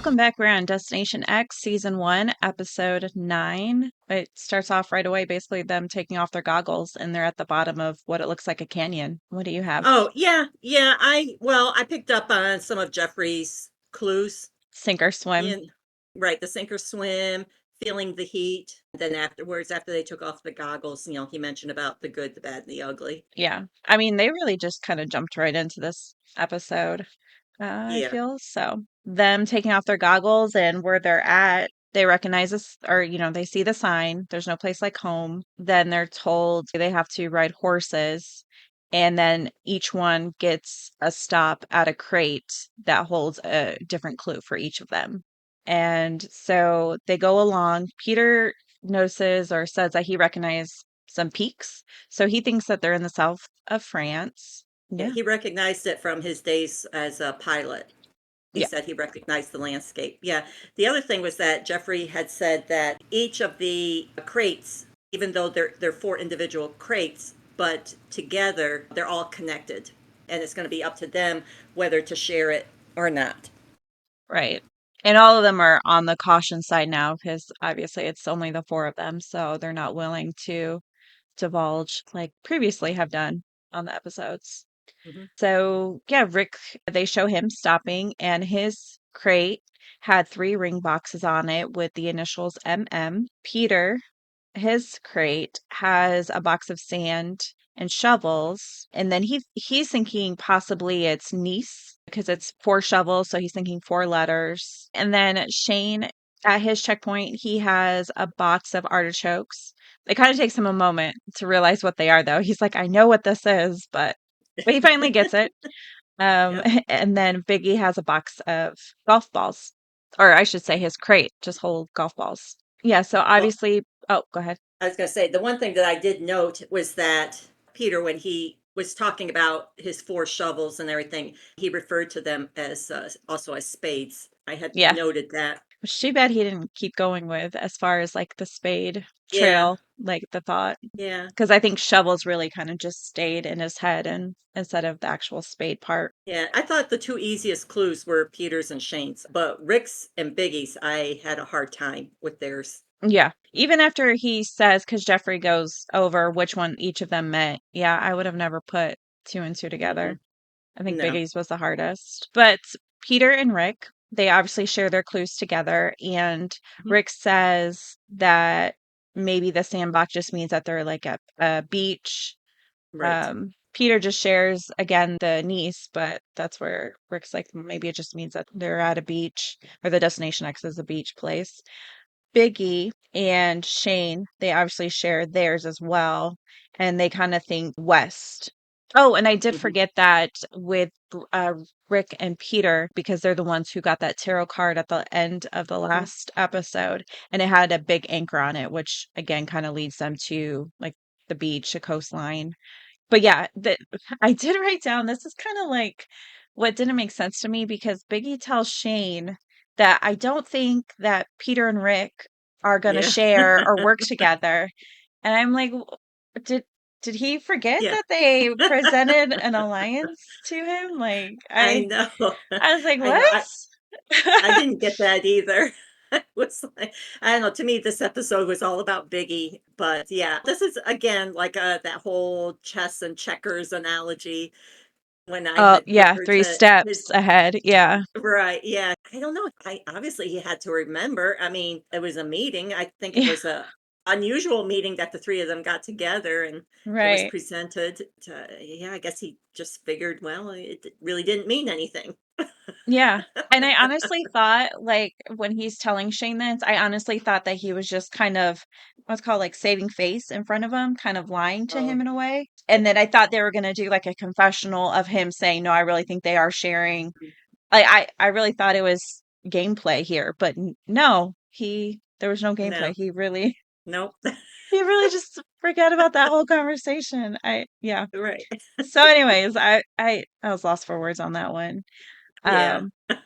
Welcome back. We're on Destination X, Season 1, Episode 9. It starts off right away, basically them taking off their goggles, and they're at the bottom of what it looks like a canyon. What do you have? Oh, yeah. I picked up on some of Jeffrey's clues. Sink or swim. In right, the sink or swim, feeling the heat. Then afterwards, after they took off the goggles, he mentioned about the good, the bad, and the ugly. Yeah. I mean, they really just kind of jumped right into this episode, I Yeah, feel. So, them taking off their goggles and where they're at, they recognize this, or, they see the sign, there's no place like home. Then they're told they have to ride horses. And then each one gets a stop at a crate that holds a different clue for each of them. And so they go along. Peter notices or says that he recognizes some peaks. So he thinks that they're in the south of France. yeah. Yeah. He recognized it from his days as a pilot. He Yeah. said he recognized the landscape. Yeah. The other thing was that Jeffrey had said that each of the crates, even though they're four individual crates, but together they're all connected, and it's going to be up to them whether to share it or not. Right. And all of them are on the caution side now because obviously it's only the four of them. So they're not willing to divulge like previously have done on the episodes. Hmm. So yeah, Rick, they show him stopping and his crate had three ring boxes on it with the initials MM. Peter, his crate has a box of sand and shovels, and then he's thinking possibly it's Nice because it's four shovels, so he's thinking four letters. And then Shane, at his checkpoint, he has a box of artichokes. It kind of takes him a moment to realize what they are, though. He's like, I know what this is, but he finally gets it. Yep. And then Biggie has a box of golf balls, or I should say his crate just hold golf balls. Yeah, so Well, obviously, oh, go ahead. I was going to say the one thing that I did note was that Peter, when he was talking about his four shovels and everything, he referred to them as also as spades. I had Yeah. noted that. It's too bad he didn't keep going with as far as like the spade Yeah, trail, like the thought. yeah, Because I think shovels really kind of just stayed in his head and instead of the actual spade part. yeah. I thought the two easiest clues were Peter's and Shane's, but Rick's and Biggie's, I had a hard time with theirs. Yeah. Even after he says, because Jeffrey goes over which one each of them meant, yeah, I would have never put two and two together. Mm-mm. I think No. Biggie's was the hardest. But Peter and Rick, they obviously share their clues together. And Mhm. Rick says that maybe the sandbox just means that they're like at a beach. Right. Peter just shares again the niece, but that's where Rick's like, maybe it just means that they're at a beach or the Destination X is a beach place. Biggie and Shane, they obviously share theirs as well, and they kind of think west. Oh, and I did Mhm. forget that with uh, Rick and Peter, because they're the ones who got that tarot card at the end of the Mhm. last episode, and it had a big anchor on it, which again kind of leads them to like the beach, the coastline. But yeah, that I did write down this is kind of like what didn't make sense to me because Biggie tells Shane that I don't think that Peter and Rick are going to Yeah. share or work together. And I'm like, did did he forget Yeah. that they presented an alliance to him? Like I I know. I was like, I know. what? I didn't get that either. It was like, I don't know, to me, this episode was all about Biggie. But yeah, this is again like that whole chess and checkers analogy when I Oh, had yeah, referred three to his. steps ahead. Yeah. Right, yeah. I don't know. I obviously he had to remember. I mean, it was a meeting. I think it Yeah, was a unusual meeting that the three of them got together and it was right. presented to, yeah, I guess he just figured, well, it really didn't mean anything. Yeah. And I honestly thought, like, when he's telling Shane this, I honestly thought that he was just kind of what's called like saving face in front of him, kind of lying to him Oh, in a way. And yeah. then I thought they were going to do like a confessional of him saying, no, I really think they are sharing. I really thought it was gameplay here, but no, there was no gameplay. No, nope. He really just forgot about that whole conversation. Yeah. Right. So anyways, I was lost for words on that one. Yeah. Um,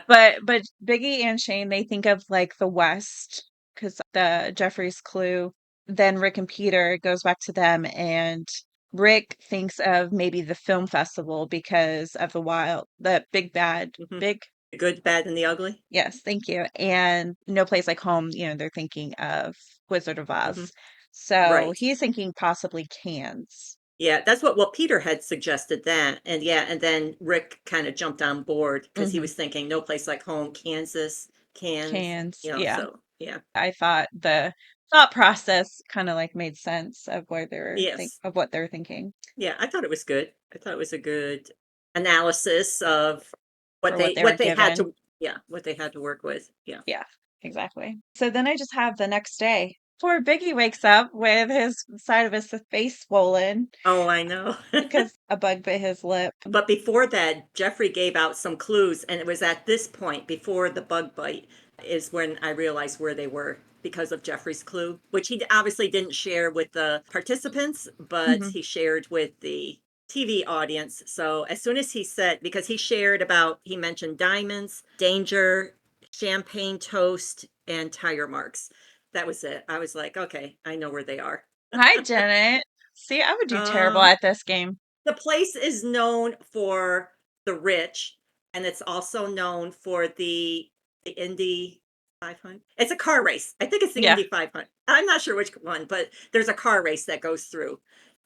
but Biggie and Shane, they think of like the West because the Jeffrey's clue. Then Rick and Peter it goes back to them, and Rick thinks of maybe the film festival because of the big bad Mhm. big. The good, bad, and the ugly. Yes, thank you. And No Place Like Home, they're thinking of Wizard of Hmm. Oz. So Right. he's thinking possibly cans. Yeah, that's what Peter had suggested that. And yeah, and then Rick kind of jumped on board because he Hmm. was thinking no place like home, Kansas, cans, Cans. Yeah. so yeah. I thought the thought process kind of like made sense of where Yes. of what they're thinking Yeah, I thought it was good. I thought it was a good analysis of for what they were what they had given. to yeah, what they had to work with. Yeah. Yeah, exactly. So then I just have the next day. Poor Biggie wakes up with his side of his face swollen Oh, I know. because a bug bit his lip. But before that, Jeffrey gave out some clues, and it was at this point, before the bug bite, is when I realized where they were because of Jeffrey's clue, which he obviously didn't share with the participants, but Hmm. he shared with the TV audience. So as soon as he said, because he shared about, he mentioned diamonds, danger, champagne toast, and tire marks. That was it. I was like, okay, I know where they are. I didn't. See, I would do terrible Um, at this game. the place is known for the rich, and it's also known for the Indy 500. It's a car race. I think it's the Yeah. Indy 500. I'm not sure which one, but there's a car race that goes through.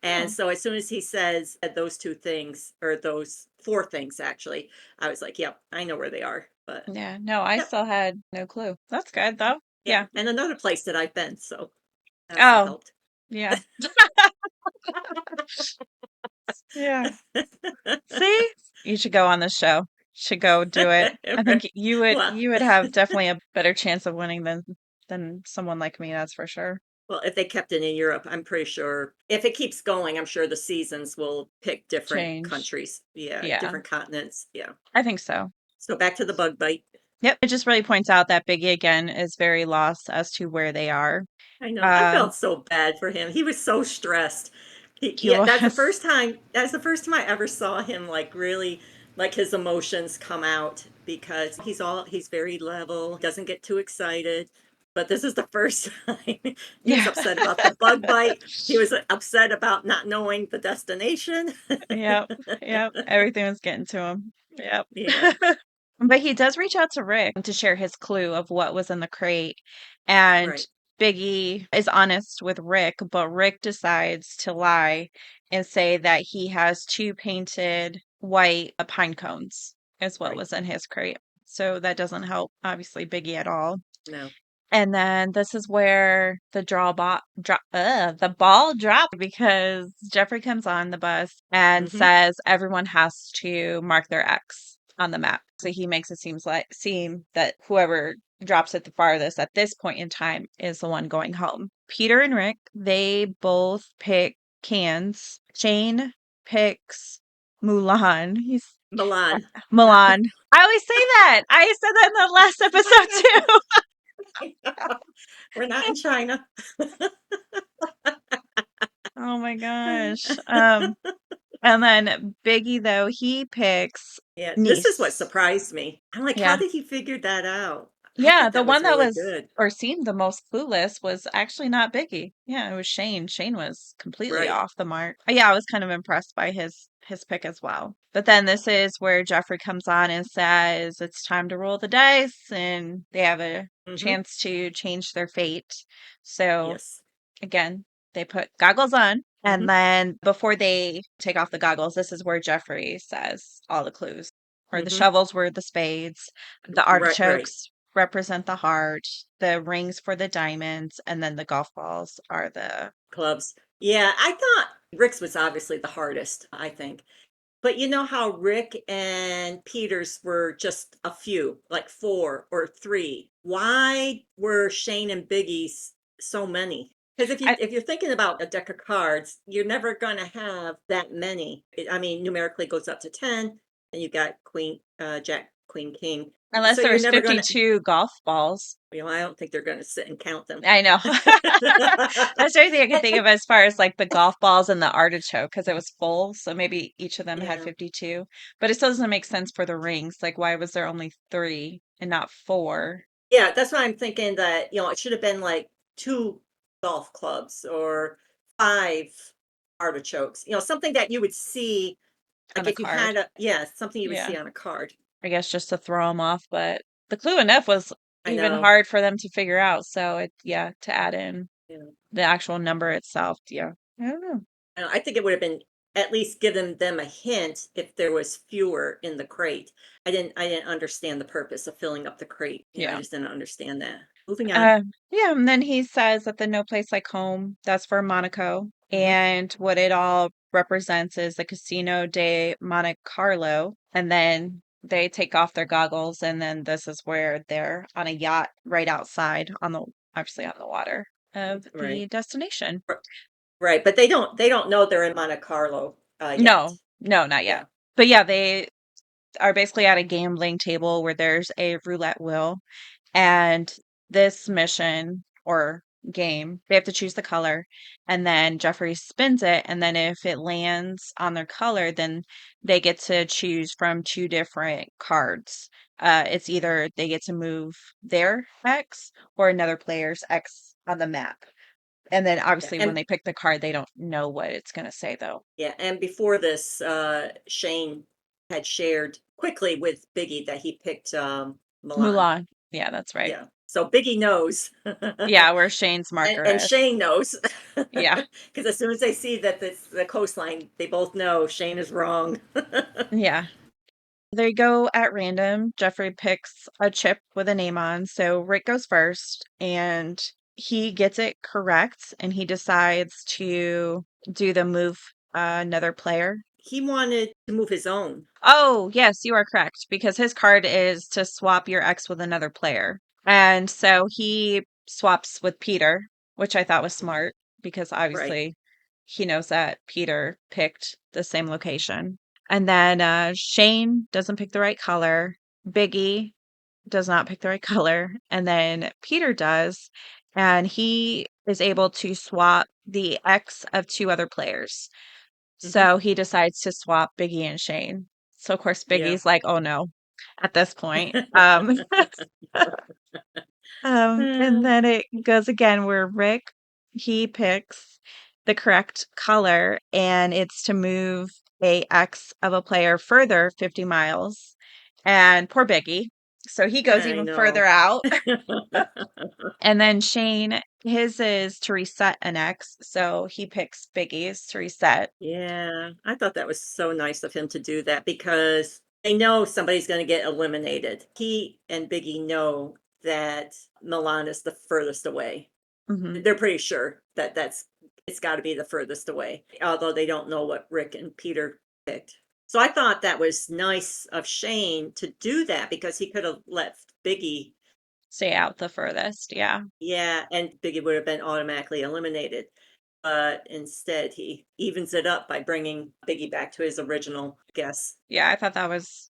And Oh, so as soon as he says those two things, or those four things actually, I was like, yep, I know where they are. But yeah. No, I yep, still had no clue. That's good though. yeah. Yeah. And another place that I've been, so that also Oh, helped. yeah. Yeah. See? You should go on this show. Should go do it. I think Well, you would have definitely a better chance of winning than someone like me, that's for sure. well, if they kept it in Europe, I'm pretty sure if it keeps going, I'm sure the seasons will pick different Change. countries. Yeah, Yeah, different continents. Yeah. I think so. So back to the bug bite. Yep. It just really points out that Biggie again is very lost as to where they are. I know. I Um, felt so bad for him. He was so stressed. he Yeah, was. that's the first time I ever saw him like really like his emotions come out because he's very level, doesn't get too excited. But this is the first time he was Yeah. upset about the bug bite. He was upset about not knowing the destination. Yep. Yep. Everything was getting to him. Yep. Yeah, But he does reach out to Rick to share his clue of what was in the crate. And right, Biggie is honest with Rick, but Rick decides to lie and say that he has two painted white pine cones, is what right. was in his crate. So that doesn't help, obviously, Biggie at all. No. And then this is where the ball dropped because Jeffrey comes on the bus and Hmm. says everyone has to mark their X on the map. So he makes it seem that whoever drops it the farthest at this point in time is the one going home. Peter and Rick, they both pick cans. Shane picks Mulan. He's Milan. Not Milan. I always say that. I said that in the last episode too. we're not in China. Oh my gosh. And then Biggie though, he picks Yeah, this is what Niece. surprised me. I'm like, how Yeah. did he figure that out? I Yeah, thought the that was one that really was good. or seemed the most clueless was actually not Biggie. Yeah, it was Shane. Shane was completely Right. off the mark. Yeah, I was kind of impressed by his pick as well. But then this is where Jeffrey comes on and says it's time to roll the dice and they have a Hmm. chance to change their fate. So Yes. again, they put goggles on. And Hmm. then before they take off the goggles, this is where Jeffrey says all the clues. Where the Hmm. shovels were the spades, the Right, right. artichokes represent the heart, the rings for the diamonds, and then the golf balls are the Clubs. Yeah, I thought Rick's was obviously the hardest, I think. But you know how Rick and Peter's were just a few, like four or three. Why were Shane and Biggie's so many? Because I if you're thinking about a deck of cards, you're never going to have that many. I mean, numerically it goes up to 10, and you got Queen, Jack, Queen, King. unless So there you're was never going to, 52 golf balls. I don't think they're going to sit and count them. I know. That's the only thing I could think of as far as like the golf balls and the artichoke because it was full. So maybe each of them had Yeah. 52. But it still doesn't make sense for the rings. Like, why was there only three and not four? Yeah, that's why I'm thinking that, it should have been like two golf clubs or five artichokes, something that you would see, On like the if you card? had yeah, something you would Yeah. see on a card. I guess just to throw them off. But the clue enough was I even know. hard for them to figure out. So yeah, to add in Yeah. the actual number itself. Yeah. I don't know. I think it would have been at least given them a hint if there was fewer in the crate. I didn't understand the purpose of filling up the crate. I Yeah. just didn't understand that. Moving on. Yeah, and then he says that the No Place Like Home, that's for Monaco. Hmm. And what it all represents is the Casino de Monte Carlo. And then they take off their goggles, and then this is where they're on a yacht right outside obviously on the water of Right. the destination. Right, but they don't know they're in Monte Carlo yet. No, no, not yet. Yeah. But yeah, they are basically at a gambling table where there's a roulette wheel. And this mission or game, they have to choose the color. And then Jeffrey spins it. And then if it lands on their color, then they get to choose from two different cards. It's either they get to move their X or another player's X on the map. And then Yeah. obviously when And they pick the card, they don't know what it's going to say though. yeah, and before this, Shane had shared quickly with Biggie that he picked Milan. Mulan. Yeah, that's right. Yeah. So Biggie knows. Yeah, where Shane's and, marker and is. Shane knows. Yeah. Because as soon as they see that the coastline, they both know Shane is wrong. Yeah. They go at random. Jeffrey picks a chip with a name on. So Rick goes first and he gets it correct and he decides to do the move another player. He wanted to move his own. Oh, yes, you are correct because his card is to swap your ex with another player. And so he swaps with Peter, which I thought was smart because Right. obviously he knows that Peter picked the same location. And then Shane doesn't pick the right color. Biggie does not pick the right color. And then Peter does. And he is able to swap the X of two other players. Hmm. So he decides to swap Biggie and Shane. So of course Yeah. Biggie's like, "Oh no," at this point. And Uh, then it goes again where Rick he picks the correct color and it's to move a X of a player further 50 miles. And poor Biggie. So he goes I even further know. out. And then Shane, his is to reset an X. So he picks Biggie's to reset. Yeah, I thought that was so nice of him to do that because they know somebody's going to get eliminated. He and Biggie know that Milan is the furthest away. Hmm. They're pretty sure that it's got to be the furthest away, although they don't know what Rick and Peter picked. So I thought that was nice of Shane to do that because he could have left Biggie. Stay out the furthest. Yeah. Yeah, and Biggie would have been automatically eliminated. But instead, he evens it up by bringing Biggie back to his original guess. Yeah, I thought that was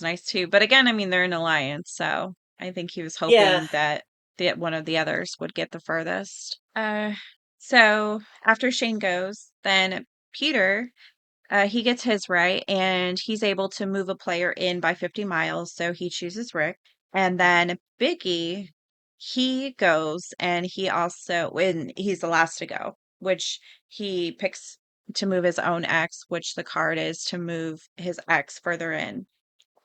nice too. But again, I mean, they're an alliance, so I think he was Yeah, hoping that one of the others would get the furthest. So after Shane goes, then Peter, he gets his right, and he's able to move a player in by 50 miles. So he chooses Rick, and then Biggie, he goes, and he also when he's the last to go, which he picks to move his own X, which the card is to move his X further in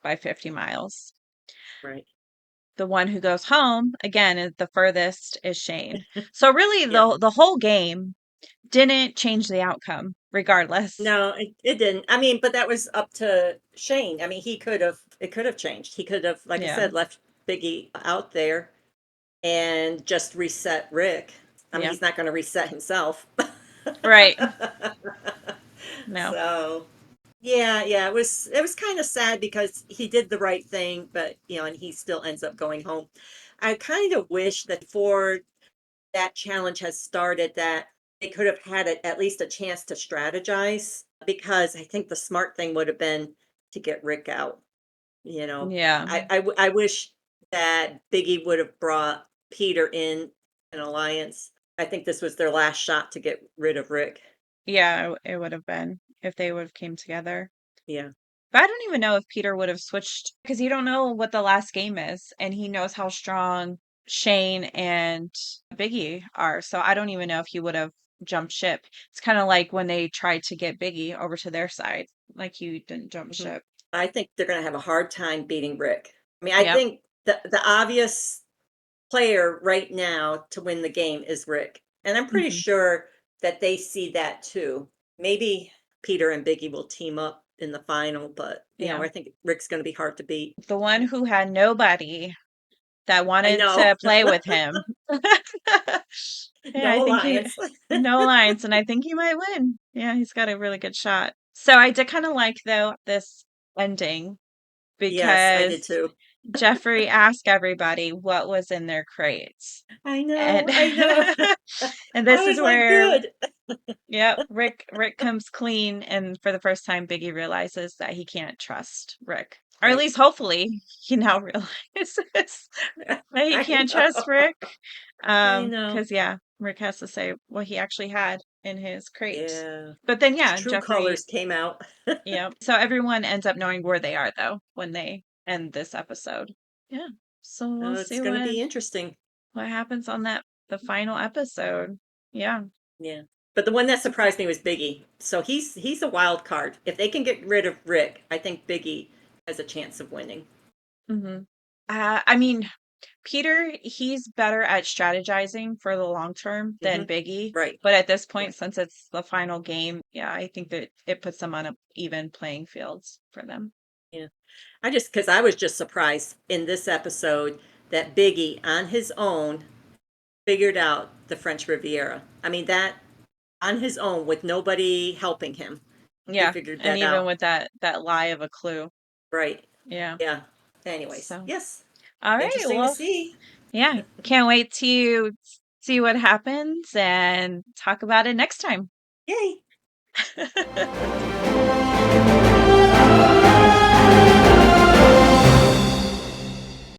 by 50 miles. right. The one who goes home, again, is the furthest is Shane. So really Yeah. the whole game didn't change the outcome regardless. No, it didn't. I mean, but that was up to Shane. I mean, it could have changed. He could have, like I Yeah. said, left Biggie out there and just reset Rick. I mean, Yeah. he's not going to reset himself. Right. No. So, yeah, it was kind of sad because he did the right thing, but and he still ends up going home. I kind of wish that before that challenge has started that they could have had at least a chance to strategize because I think the smart thing would have been to get Rick out. You know, Yeah. I wish that Biggie would have brought Peter in an alliance. I think this was their last shot to get rid of Rick. Yeah, it would have been if they would have came together. Yeah. But I don't even know if Peter would have switched because you don't know what the last game is, and he knows how strong Shane and Biggie are. So I don't even know if he would have jumped ship. It's kind of like when they tried to get Biggie over to their side, like he didn't jump Mhm. ship. I think they're going to have a hard time beating Rick. I mean, I Yep. think the obvious player right now to win the game is Rick. And I'm pretty Hmm. sure that they see that too. Maybe Peter and Biggie will team up in the final, but Yeah. I think Rick's going to be hard to beat. The one who had nobody that I wanted know. to play with him. Yeah, I No think he alliance. no lines, and I think he might win. Yeah, he's got a really good shot. So I did kind of like though this ending Yes, I did because too. Jeffrey asked everybody what was in their crates. I And know. I know. and I this is was like, where, good. yep, Rick comes clean, and for the first time Biggie realizes that he can't trust Rick. Or at Right. least hopefully he now realizes that he I can't trust know. Rick. I know. Because yeah, Rick has to say what he actually had in his crate. Yeah. But then His yeah, true Jeffrey, colors came out. yeah. So everyone ends up knowing where they are though when they end this episode. Yeah. So we'll Oh, it's see going to be interesting. what happens on the final episode. Yeah. Yeah. But the one that surprised me was Biggie. So he's a wild card. If they can get rid of Rick, I think Biggie has a chance of winning. Hmm. I mean, Peter, he's better at strategizing for the long term than Hmm. Biggie. Right. But at this point, Yeah. since it's the final game, yeah, I think that it puts them on a even playing fields for them. Yeah. Because I was just surprised in this episode that Biggie on his own figured out the French Riviera. I mean, that on his own with nobody helping him, he Yeah, figured and that even out. with that lie of a clue. Right. Yeah. Yeah. Anyways, So, yes. all right. Interesting to Well, see. yeah, can't wait to see what happens and talk about it next time. Yay.